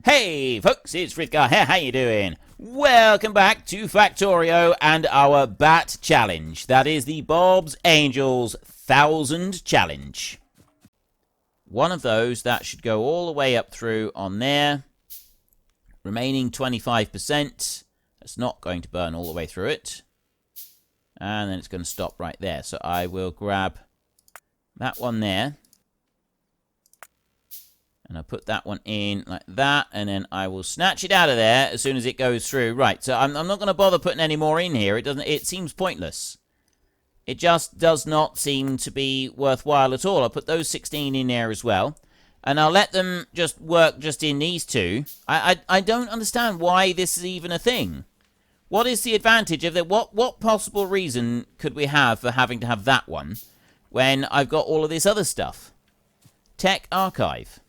Hey folks, it's Frithgar here, how you doing? Welcome back to Factorio and our Bat Challenge. That is the Bob's Angels 1000 Challenge. One of those, that should go all the way up through on there. Remaining 25%. That's not going to burn all the way through it. And then it's going to stop right there. So I will grab that one there. And I'll put that one in like that, and then I will snatch it out of there as soon as it goes through. Right, so I'm not going to bother putting any more in here. It seems pointless. It just does not seem to be worthwhile at all. I'll put those 16 in there as well. And I'll let them just work just in these two. I don't understand why this is even a thing. What is the advantage of that? What possible reason could we have for having to have that one when I've got all of this other stuff? Tech Archive.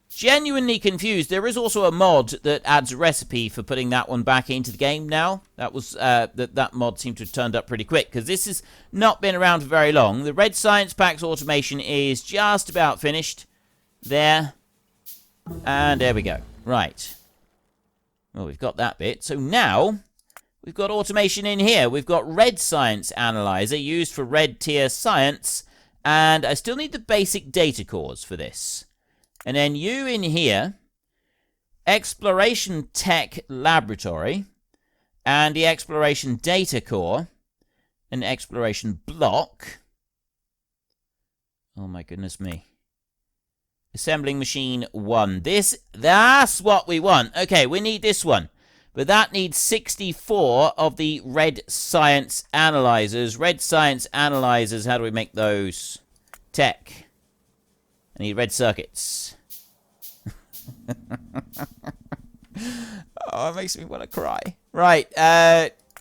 Genuinely confused. There is also a mod that adds a recipe for putting that one back into the game now. That was that mod seemed to have turned up pretty quick because this has not been around for very long. The Red Science Packs automation is just about finished. There. And there we go. Right. Well, we've got that bit. So now we've got automation in here. We've got Red Science Analyzer used for red tier science. And I still need the basic data cores for this. And then you in here, Exploration Tech Laboratory, and the Exploration Data Core, and Exploration Block. Oh my goodness me. Assembling Machine 1. That's what we want. Okay, we need this one. But that needs 64 of the Red Science Analyzers. Red Science Analyzers, how do we make those? Tech. I need red circuits. Oh, it makes me want to cry. Right,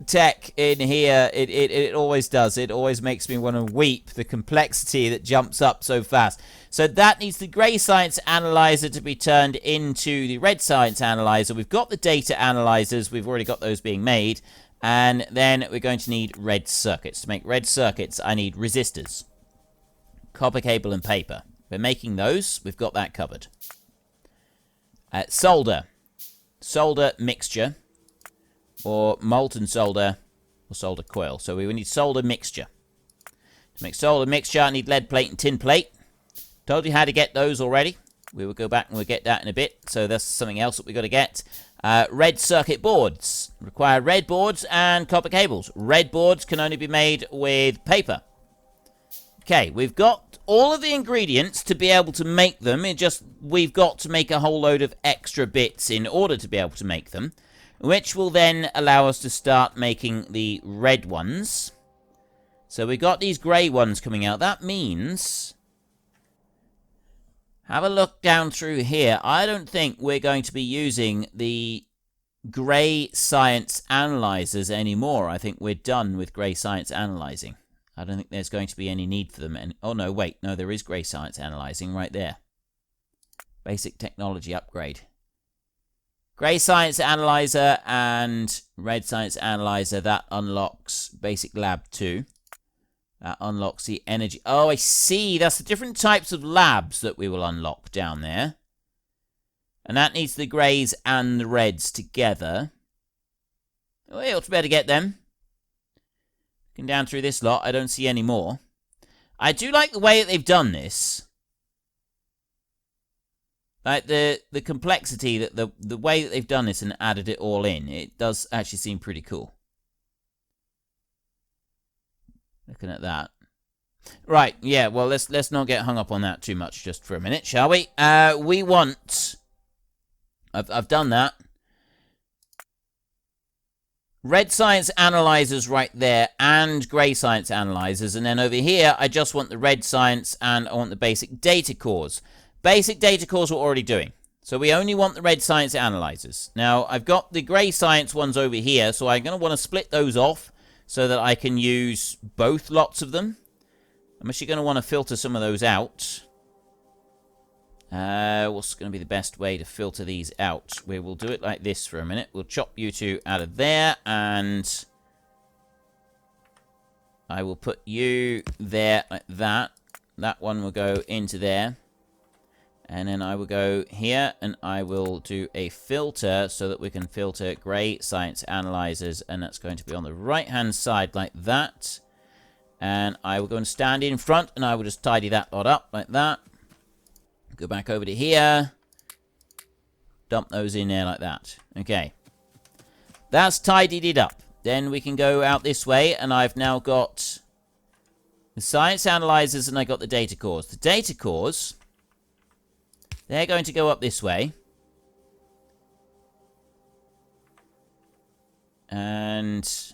tech in here. It always does. It always makes me want to weep. The complexity that jumps up so fast. So that needs the grey science analyzer to be turned into the red science analyzer. We've got the data analyzers. We've already got those being made. And then we're going to need red circuits. To make red circuits, I need resistors. Copper cable and paper. We're making those. We've got that covered. Solder. Solder mixture. Or molten solder. Or solder coil. So we need solder mixture. To make solder mixture, I need lead plate and tin plate. Told you how to get those already. We will go back and we'll get that in a bit. So that's something else that we've got to get. Red circuit boards. Require red boards and copper cables. Red boards can only be made with paper. Okay, we've got all of the ingredients to be able to make them. We've got to make a whole load of extra bits in order to be able to make them, which will then allow us to start making the red ones. So we've got these grey ones coming out. That means, have a look down through here. I don't think we're going to be using the grey science analyzers anymore. I think we're done with grey science analyzing. I don't think there's going to be any need for them. Oh, no, wait. No, there is grey science analyzing right there. Basic technology upgrade. Grey science analyzer and red science analyzer. That unlocks basic lab 2. That unlocks the energy. Oh, I see. That's the different types of labs that we will unlock down there. And that needs the greys and the reds together. We ought to be able to get them. Looking down through this lot, I don't see any more. I do like the way that they've done this. Like the complexity, that the way that they've done this and added it all in. It does actually seem pretty cool. Looking at that. Right, yeah, well, let's not get hung up on that too much just for a minute, shall we? We want... I've done that. Red science analyzers right there and grey science analyzers. And then over here, I just want the red science and I want the basic data cores. Basic data cores we're already doing. So we only want the red science analyzers. Now, I've got the grey science ones over here, so I'm going to want to split those off so that I can use both lots of them. I'm actually going to want to filter some of those out. What's going to be the best way to filter these out? We will do it like this for a minute. We'll chop you two out of there, and I will put you there like that. That one will go into there. And then I will go here and I will do a filter so that we can filter grey science analyzers. And that's going to be on the right-hand side like that. And I will go and stand in front and I will just tidy that lot up like that. Go back over to here. Dump those in there like that. Okay. That's tidied it up. Then we can go out this way and I've now got the science analyzers and I got the data cores. The data cores, they're going to go up this way. And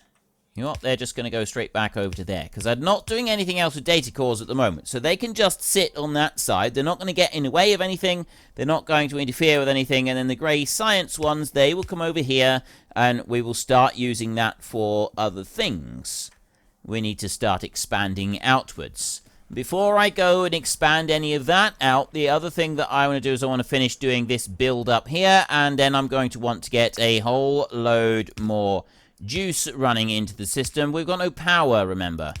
you know what? They're just going to go straight back over to there. Because I'm not doing anything else with data cores at the moment. So they can just sit on that side. They're not going to get in the way of anything. They're not going to interfere with anything. And then the grey science ones, they will come over here. And we will start using that for other things. We need to start expanding outwards. Before I go and expand any of that out, the other thing that I want to do is I want to finish doing this build up here. And then I'm going to want to get a whole load more juice running into the system. We've got no power, remember.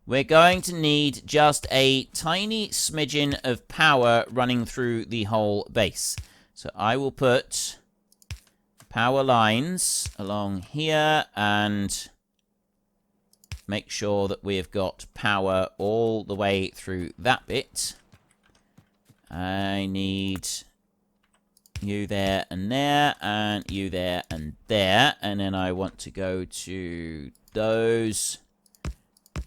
We're going to need just a tiny smidgen of power running through the whole base. So I will put power lines along here and make sure that we've got power all the way through that bit. I need you there and there, and you there and there. And then I want to go to those.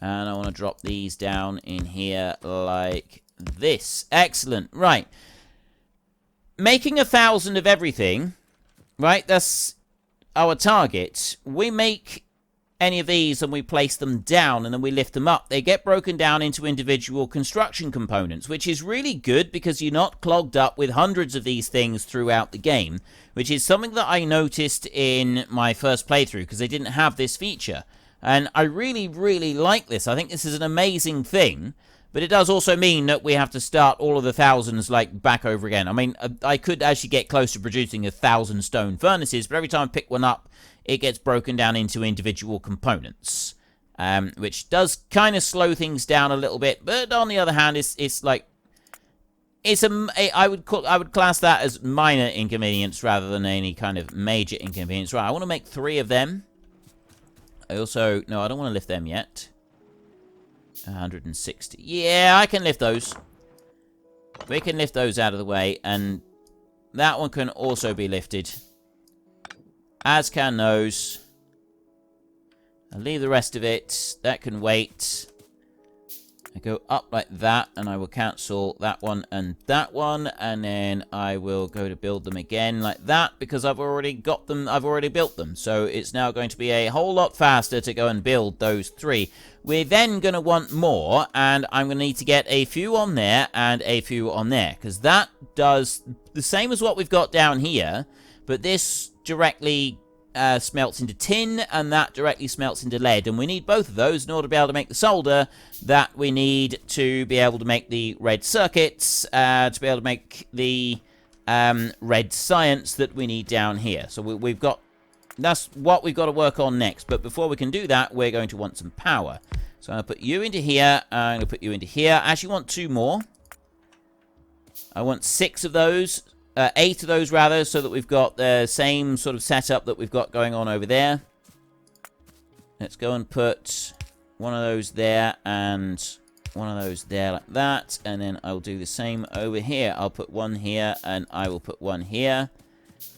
And I want to drop these down in here like this. Excellent. Right. Making 1,000 of everything, right? That's our target. We make any of these and we place them down and then we lift them up. They get broken down into individual construction components, which is really good because you're not clogged up with hundreds of these things throughout the game, which is something that I noticed in my first playthrough because they didn't have this feature. And I really, really like this. I think this is an amazing thing, but it does also mean that we have to start all of the thousands like back over again. I mean, I could actually get close to producing 1,000 stone furnaces, but every time I pick one up, it gets broken down into individual components, which does kind of slow things down a little bit. But on the other hand, it's like I would class that as minor inconvenience rather than any kind of major inconvenience. Right, I want to make 3 of them. I don't want to lift them yet. 160. Yeah, I can lift those. We can lift those out of the way, and that one can also be lifted. As can those. I'll leave the rest of it. That can wait. I go up like that, and I will cancel that one and that one, and then I will go to build them again like that, because I've already got them, I've already built them, so it's now going to be a whole lot faster to go and build those 3. We're then going to want more, and I'm going to need to get a few on there and a few on there, because that does the same as what we've got down here, but this directly smelts into tin, and that directly smelts into lead, and we need both of those in order to be able to make the solder that we need to be able to make the red circuits, to be able to make the red science that we need down here. So we've got, that's what we've got to work on next, but before we can do that, we're going to want some power. So I'm going to put you into here, I'm going to put you into here. I actually want 2 more. I want 6 of those. 8 of those, rather, so that we've got the same sort of setup that we've got going on over there. Let's go and put one of those there and one of those there like that. And then I'll do the same over here. I'll put one here and I will put one here.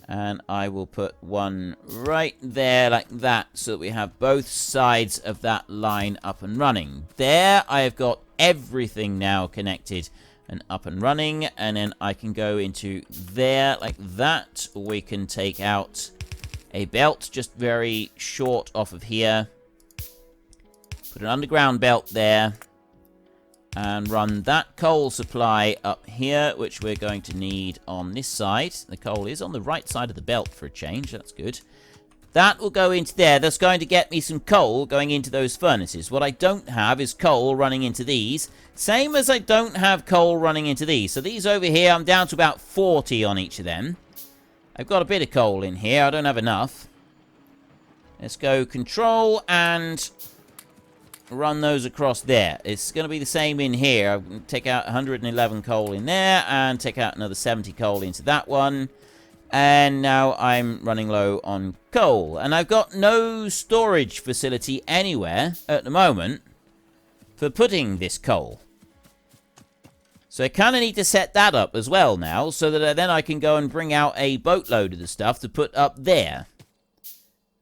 And I will put one right there like that, so that we have both sides of that line up and running. There, I have got everything now connected and up and running, and then I can go into there like that. We can take out a belt just very short off of here, put an underground belt there, and run that coal supply up here, which we're going to need on this side. The coal is on the right side of the belt for a change. That's good. That will go into there. That's going to get me some coal going into those furnaces. What I don't have is coal running into these. Same as I don't have coal running into these. So these over here, I'm down to about 40 on each of them. I've got a bit of coal in here. I don't have enough. Let's go control and run those across there. It's going to be the same in here. I'm going to take out 111 coal in there and take out another 70 coal into that one. And now I'm running low on coal. And I've got no storage facility anywhere at the moment for putting this coal. So I kind of need to set that up as well now, so that then I can go and bring out a boatload of the stuff to put up there.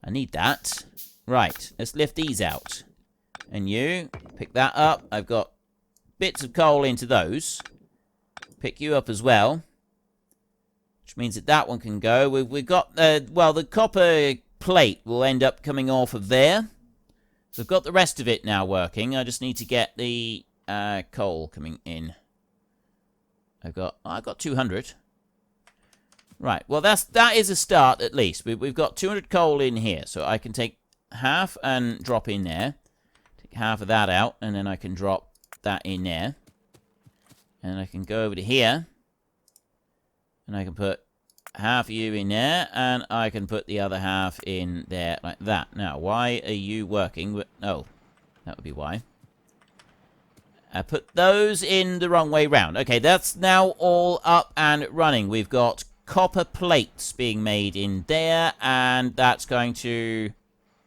I need that. Right, let's lift these out. And you, pick that up. I've got bits of coal into those. Pick you up as well. Which means that that one can go. We've got, well, the copper plate will end up coming off of there. So I've got the rest of it now working. I just need to get the coal coming in. I've got 200. Right, well, that is a start at least. We've got 200 coal in here. So I can take half and drop in there. Take half of that out, and then I can drop that in there. And I can go over to here. And I can put half of you in there, and I can put the other half in there like that. Now, why are you working? Oh, that would be why. I put those in the wrong way round. Okay, that's now all up and running. We've got copper plates being made in there, and that's going to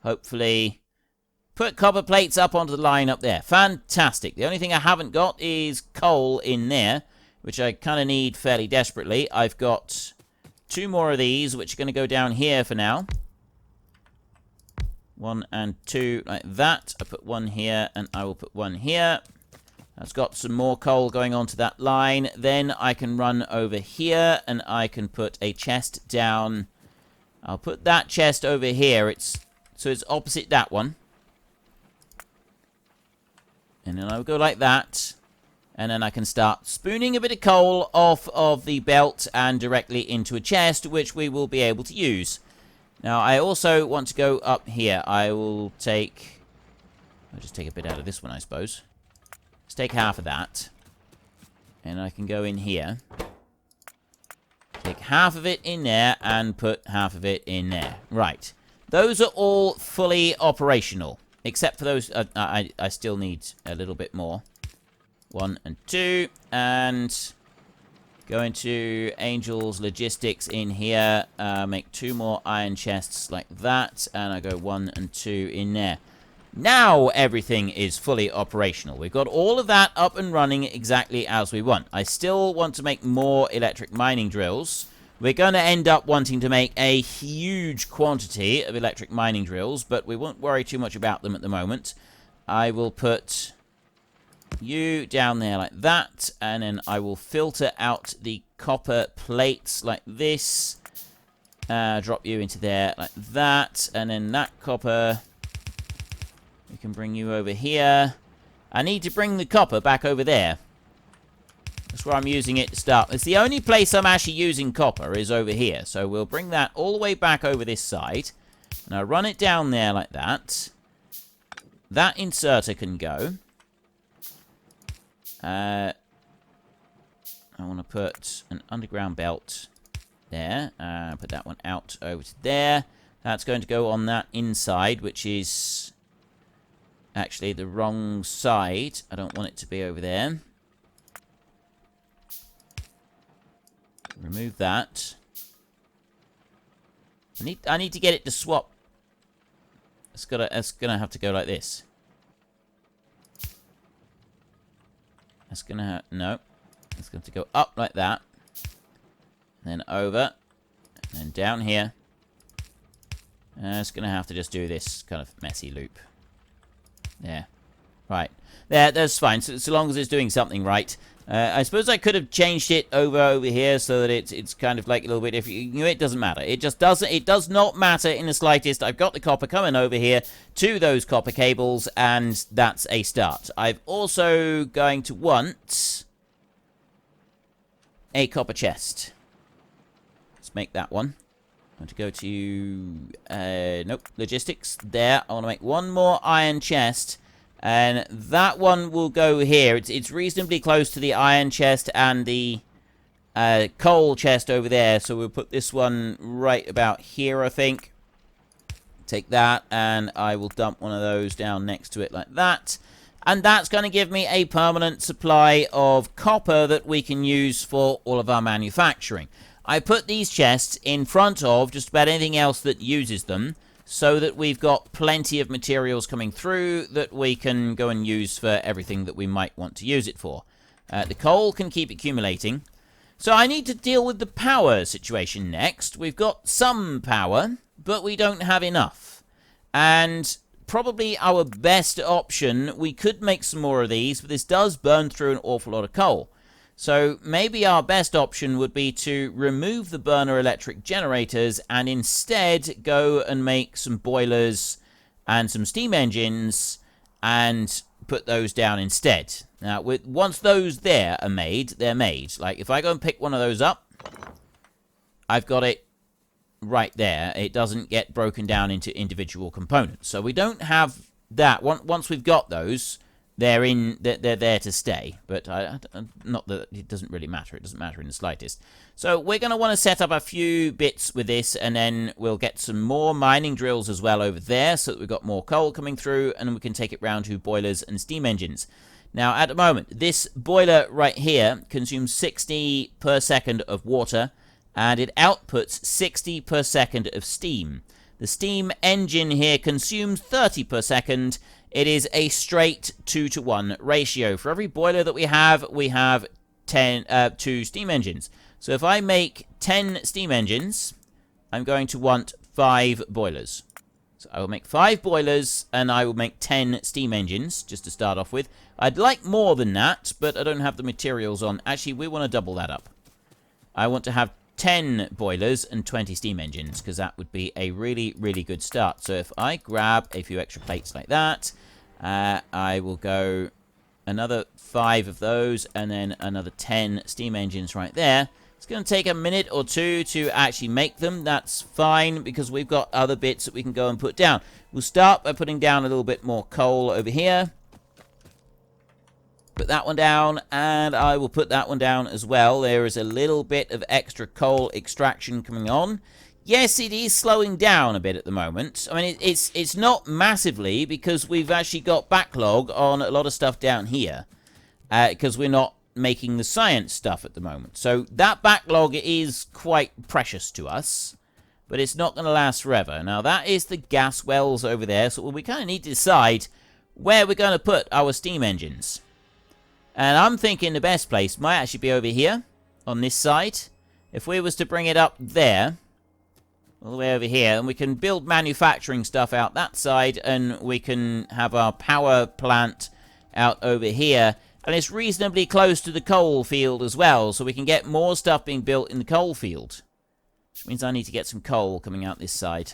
hopefully put copper plates up onto the line up there. Fantastic. The only thing I haven't got is coal in there, which I kind of need fairly desperately. I've got 2 more of these, which are going to go down here for now. 1 and 2, like that. I put 1 here, and I will put 1 here. That's got some more coal going onto that line. Then I can run over here, and I can put a chest down. I'll put that chest over here. So it's opposite that one. And then I'll go like that. And then I can start spooning a bit of coal off of the belt and directly into a chest, which we will be able to use. Now, I also want to go up here. I'll just take a bit out of this one, I suppose. Let's take half of that. And I can go in here. Take half of it in there and put half of it in there. Right. Those are all fully operational. Except for those, I still need a little bit more. 1 and 2, and go into Angel's Logistics in here, make 2 more iron chests like that, and I go 1 and 2 in there. Now everything is fully operational. We've got all of that up and running exactly as we want. I still want to make more electric mining drills. We're going to end up wanting to make a huge quantity of electric mining drills, but we won't worry too much about them at the moment. I will put you down there like that, and then I will filter out the copper plates like this. Drop you into there like that, and then that copper, we can bring you over here. I need to bring the copper back over there. That's where I'm using it to start. It's the only place I'm actually using copper is over here, so we'll bring that all the way back over this side, and I'll run it down there like that. That inserter can go. I want to put an underground belt there. Put that one out over to there. That's going to go on that inside, which is actually the wrong side. I don't want it to be over there. Remove that. I need to get it to swap. It's gonna have to go like this. That's gonna no. It's going to go up like that. Then over. And then down here. And it's gonna have to just do this kind of messy loop. There. Right. There, that's fine. So long as it's doing something right. I suppose I could have changed it over here so that it's kind of like a little bit different. You know, it doesn't matter. It just doesn't. It does not matter in the slightest. I've got the copper coming over here to those copper cables, and that's a start. I've also going to want a copper chest. Let's make that one. I want to go to nope, logistics. There. I want to make 1 more iron chest. And that one will go here. It's reasonably close to the iron chest and the coal chest over there. So we'll put this one right about here, I think. Take that, and I will dump one of those down next to it like that. And that's going to give me a permanent supply of copper that we can use for all of our manufacturing. I put these chests in front of just about anything else that uses them, so that we've got plenty of materials coming through that we can go and use for everything that we might want to use it for. The coal can keep accumulating. So I need to deal with the power situation next. We've got some power, but we don't have enough. And probably our best option, we could make some more of these, but this does burn through an awful lot of coal. So maybe our best option would be to remove the burner electric generators and instead go and make some boilers and some steam engines and put those down instead. Now, once those there are made, they're made. Like, if I go and pick one of those up, I've got it right there. It doesn't get broken down into individual components. So we don't have that. Once we've got those, they're there to stay. But not that it doesn't really matter. It doesn't matter in the slightest. So we're going to want to set up a few bits with this, and then we'll get some more mining drills as well over there, so that we've got more coal coming through, and then we can take it round to boilers and steam engines. Now, at the moment, this boiler right here consumes 60 per second of water, and it outputs 60 per second of steam. The steam engine here consumes 30 per second. It is a straight 2-to-1 ratio. For every boiler that we have 2 steam engines. So if I make 10 steam engines, I'm going to want 5 boilers. So I will make 5 boilers, and I will make 10 steam engines, just to start off with. I'd like more than that, but I don't have the materials on. Actually, we want to double that up. I want to have 10 boilers and 20 steam engines, because that would be a really, really good start. So if I grab a few extra plates like that, I will go another 5 of those, and then another 10 steam engines right there. It's going to take a minute or two to actually make them. That's fine, because we've got other bits that we can go and put down. We'll start by putting down a little bit more coal over here. Put that one down, and I will put that one down as well. There is a little bit of extra coal extraction coming on. Yes, it is slowing down a bit at the moment. I mean, it's not massively, because we've actually got backlog on a lot of stuff down here, because we're not making the science stuff at the moment. So that backlog is quite precious to us, but it's not going to last forever. Now, that is the gas wells over there, so we kind of need to decide where we're going to put our steam engines. And I'm thinking the best place might actually be over here, on this side. If we was to bring it up there, all the way over here, and we can build manufacturing stuff out that side, and we can have our power plant out over here. And it's reasonably close to the coal field as well, so we can get more stuff being built in the coal field. Which means I need to get some coal coming out this side.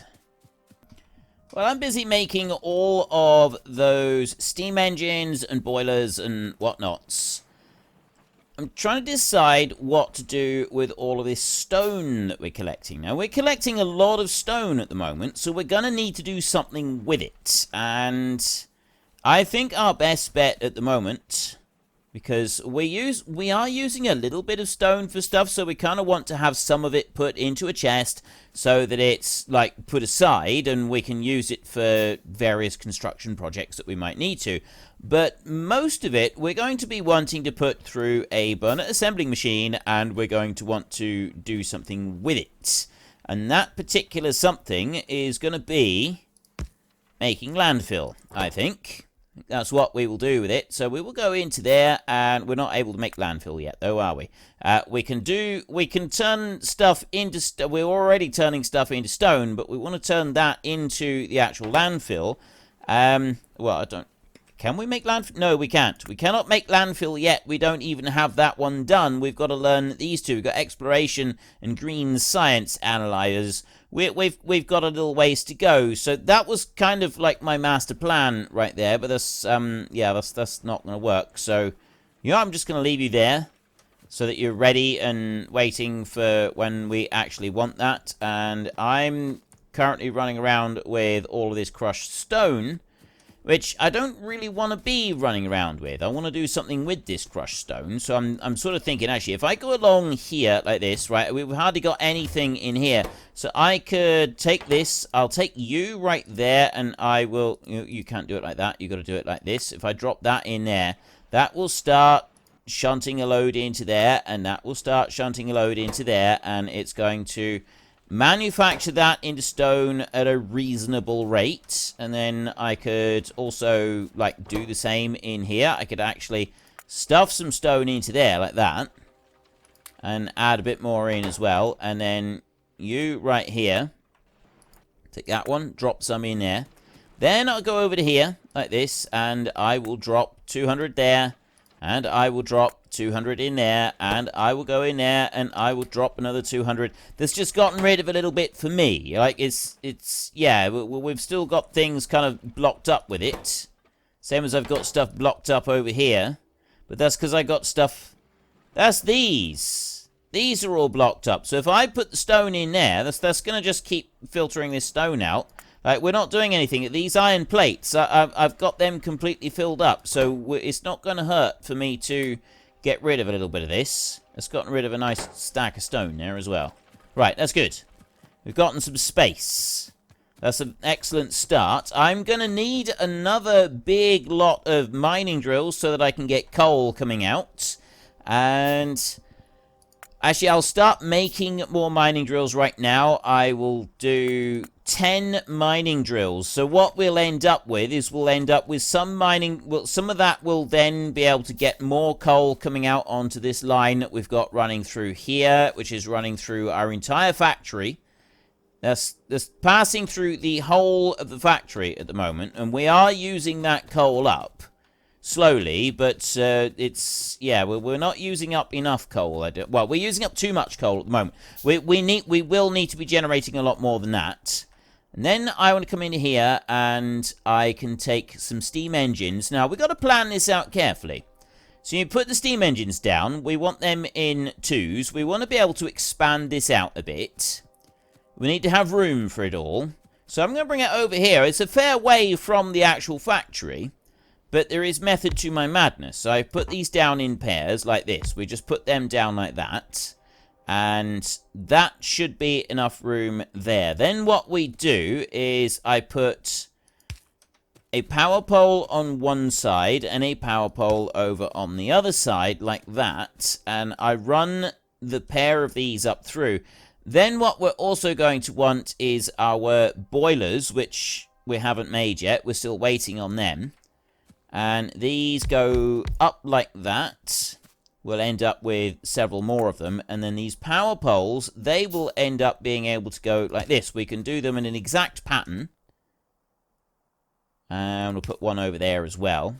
Well, I'm busy making all of those steam engines and boilers and whatnots. I'm trying to decide what to do with all of this stone that we're collecting. Now, we're collecting a lot of stone at the moment, so we're going to need to do something with it. And I think our best bet at the moment, because we are using a little bit of stone for stuff, so we kind of want to have some of it put into a chest so that it's like put aside and we can use it for various construction projects that we might need to. But most of it we're going to be wanting to put through a burner assembling machine, and we're going to want to do something with it. And that particular something is going to be making landfill, I think. That's what we will do with it. So we will go into there, and we're not able to make landfill yet, though, are we? We can turn stuff into we're already turning stuff into stone, but we want to turn that into the actual landfill. Well, I don't. Can we make landfill? No, we can't. We cannot make landfill yet. We don't even have that one done. We've got to learn these two. We've got exploration and green science analyzers. We've got a little ways to go. So that was kind of like my master plan right there. But that's that's not going to work. So I'm just going to leave you there so that you're ready and waiting for when we actually want that. And I'm currently running around with all of this crushed stone, which I don't really want to be running around with. I want to do something with this crushed stone. So I'm sort of thinking, actually, if I go along here like this, right, we've hardly got anything in here. So I could take this, I'll take you right there, and I will, you can't do it like that. You got to do it like this. If I drop that in there, that will start shunting a load into there, and that will start shunting a load into there, and it's going to manufacture that into stone at a reasonable rate. And then I could also like do the same in here. I could actually stuff some stone into there like that and add a bit more in as well. And then you right here, take that one, drop some in there. Then I'll go over to here like this, and I will drop 200 there, and I will drop 200 in there, and I will go in there, and I will drop another 200. That's just gotten rid of a little bit for me. Like, yeah, we've still got things kind of blocked up with it. Same as I've got stuff blocked up over here. But that's because I got stuff... That's these. These are all blocked up. So if I put the stone in there, that's going to just keep filtering this stone out. Like, we're not doing anything. These iron plates, I've got them completely filled up. So it's not going to hurt for me to get rid of a little bit of this. It's gotten rid of a nice stack of stone there as well. Right, that's good. We've gotten some space. That's an excellent start. I'm going to need another big lot of mining drills so that I can get coal coming out. And actually, I'll start making more mining drills right now. I will do 10 mining drills. So what we'll end up with is we'll end up with some mining... Well, some of that will then be able to get more coal coming out onto this line that we've got running through here, which is running through our entire factory. That's passing through the whole of the factory at the moment, and we are using that coal up slowly, but it's... Yeah, we're not using up enough coal. Well, we're using up too much coal at the moment. We will need to be generating a lot more than that. And then I want to come in here, and I can take some steam engines. Now, we've got to plan this out carefully. So you put the steam engines down. We want them in twos. We want to be able to expand this out a bit. We need to have room for it all. So I'm going to bring it over here. It's a fair way from the actual factory, but there is method to my madness. So I put these down in pairs like this. We just put them down like that. And that should be enough room there. Then what we do is I put a power pole on one side and a power pole over on the other side like that. And I run the pair of these up through. Then what we're also going to want is our boilers, which we haven't made yet. We're still waiting on them. And these go up like that. We'll end up with several more of them. And then these power poles, they will end up being able to go like this. We can do them in an exact pattern. And we'll put one over there as well.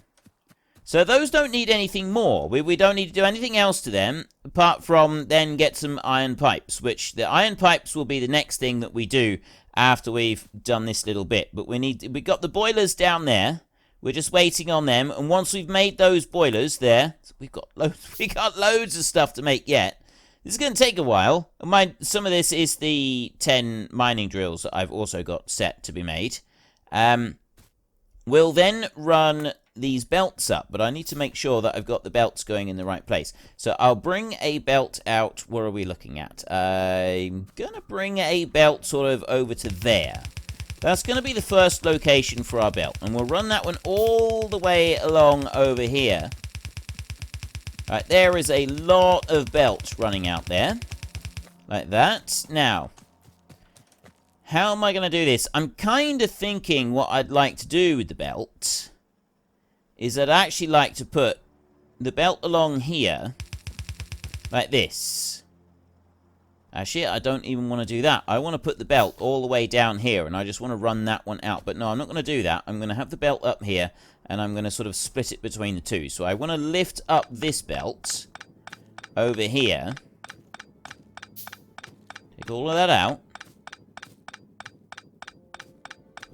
So those don't need anything more. We don't need to do anything else to them, apart from then get some iron pipes, which the iron pipes will be the next thing that we do after we've done this little bit. But we got the boilers down there. We're just waiting on them, and once we've made those boilers there, we got loads of stuff to make yet. This is going to take a while. Some of this is the 10 mining drills that I've also got set to be made. We'll then run these belts up, but I need to make sure that I've got the belts going in the right place. So I'll bring a belt out. What are we looking at? I'm going to bring a belt sort of over to there. That's going to be the first location for our belt. And we'll run that one all the way along over here. Right, there is a lot of belts running out there. Like that. Now, how am I going to do this? I'm kind of thinking what I'd like to do with the belt is I'd actually like to put the belt along here like this. Actually, I don't even want to do that. I want to put the belt all the way down here, and I just want to run that one out. But no, I'm not going to do that. I'm going to have the belt up here, and I'm going to sort of split it between the two. So I want to lift up this belt over here. Take all of that out.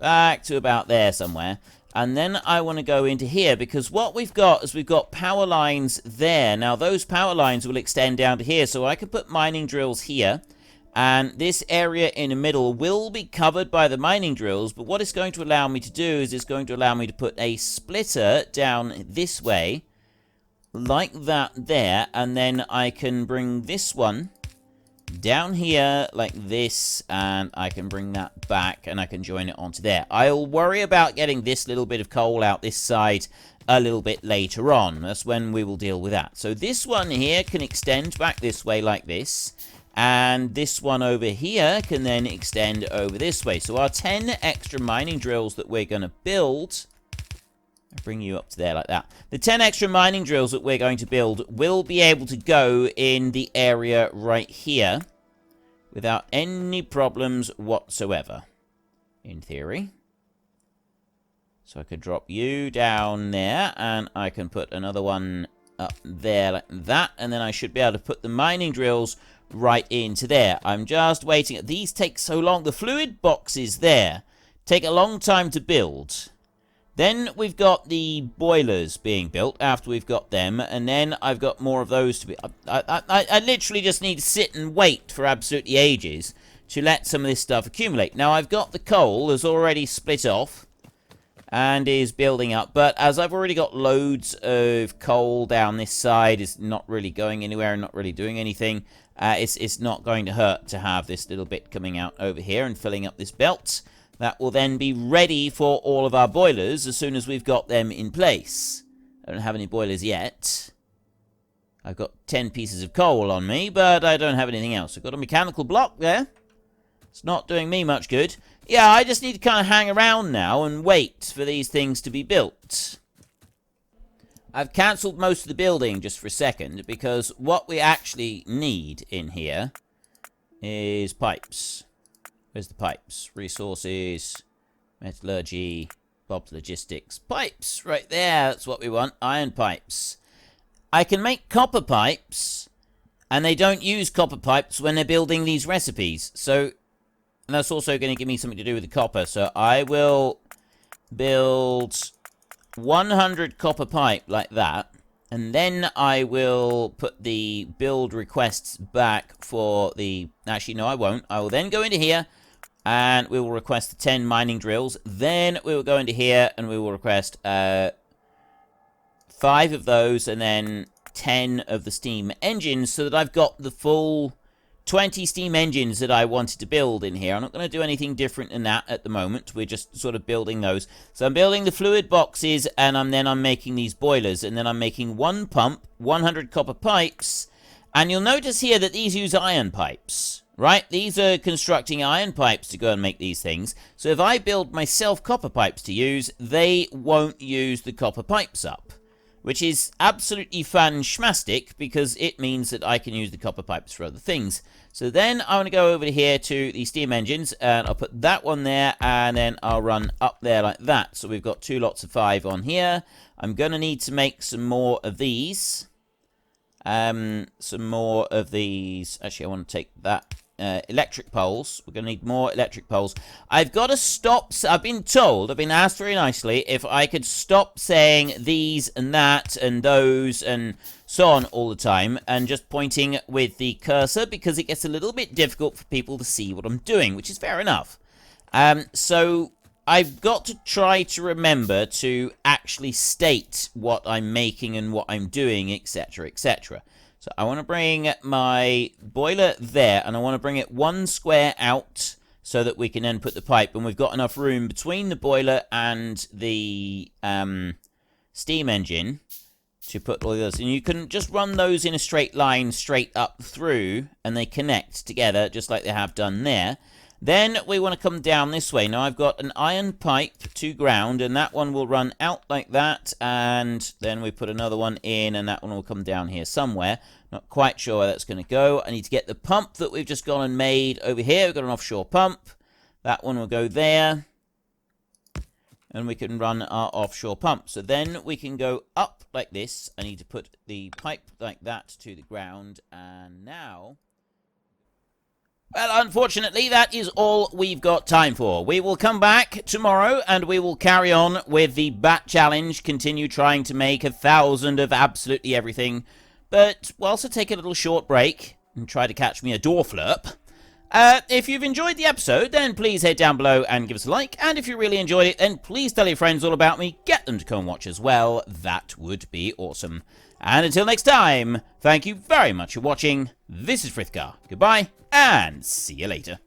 Back to about there somewhere. And then I want to go into here, because what we've got is we've got power lines there. Now, those power lines will extend down to here, so I can put mining drills here. And this area in the middle will be covered by the mining drills, but what it's going to allow me to do is it's going to allow me to put a splitter down this way, like that there, and then I can bring this one down here like this, and I can bring that back and I can join it onto there. I'll worry about getting this little bit of coal out this side a little bit later on. That's when we will deal with that. So this one here can extend back this way like this, and this one over here can then extend over this way. So our 10 extra mining drills that we're going to build, I'll bring you up to there like that. The 10 extra mining drills that we're going to build will be able to go in the area right here without any problems whatsoever, in theory. So I could drop you down there, and I can put another one up there like that, and then I should be able to put the mining drills right into there. I'm just waiting. These take so long. The fluid boxes there take a long time to build. Then we've got the boilers being built after we've got them, and then I've got more of those to be... I literally just need to sit and wait for absolutely ages to let some of this stuff accumulate. Now, I've got the coal that's already split off and is building up, but as I've already got loads of coal down this side, it's not really going anywhere and not really doing anything. It's not going to hurt to have this little bit coming out over here and filling up this belt. That will then be ready for all of our boilers as soon as we've got them in place. I don't have any boilers yet. I've got 10 pieces of coal on me, but I don't have anything else. I've got a mechanical block there. It's not doing me much good. Yeah, I just need to kind of hang around now and wait for these things to be built. I've cancelled most of the building just for a second, because what we actually need in here is pipes. Where's the pipes? Resources, metallurgy, Bob's Logistics. Pipes! Right there, that's what we want. Iron pipes. I can make copper pipes, and they don't use copper pipes when they're building these recipes. So, and that's also going to give me something to do with the copper. So I will build 100 copper pipe like that. And then I will put the build requests back for the... Actually, no, I won't. I will then go into here, and we will request the 10 mining drills. Then we will go into here, and we will request 5 of those, and then 10 of the steam engines, so that I've got the full 20 steam engines that I wanted to build in here. I'm not going to do anything different than that at the moment. We're just sort of building those. So I'm building the fluid boxes, and I'm making these boilers, and then I'm making one pump, 100 copper pipes, and you'll notice here that these use iron pipes, right? These are constructing iron pipes to go and make these things. So if I build myself copper pipes to use, they won't use the copper pipes up, which is absolutely fantastic, because it means that I can use the copper pipes for other things. So then I want to go over here to the steam engines, and I'll put that one there, and then I'll run up there like that. So we've got 2 lots of 5 on here. I'm going to need to make some more of these. Some more of these. Actually, I want to take that. Electric poles. We're going to need more electric poles. I've got to stop. I've been asked very nicely if I could stop saying these and that and those and so on all the time, and just pointing with the cursor, because it gets a little bit difficult for people to see what I'm doing, which is fair enough. So I've got to try to remember to actually state what I'm making and what I'm doing, etc., etc. So I want to bring my boiler there, and I want to bring it 1 square out so that we can then put the pipe, and we've got enough room between the boiler and the steam engine to put all those. And you can just run those in a straight line straight up through, and they connect together just like they have done there. Then we want to come down this way. Now I've got an iron pipe to ground, and that one will run out like that, and then we put another one in, and that one will come down here somewhere. Not quite sure where that's going to go. I need to get the pump that we've just gone and made over here. We've got an offshore pump. That one will go there, and we can run our offshore pump. So then we can go up like this. I need to put the pipe like that to the ground, and now... Well, unfortunately, that is all we've got time for. We will come back tomorrow, and we will carry on with the bat challenge, continue trying to make 1,000 of absolutely everything. But we'll also take a little short break and try to catch me a door flurp. If you've enjoyed the episode, then please head down below and give us a like. And if you really enjoyed it, then please tell your friends all about me. Get them to come and watch as well. That would be awesome. And until next time, thank you very much for watching. This is Frithgar. Goodbye, and see you later.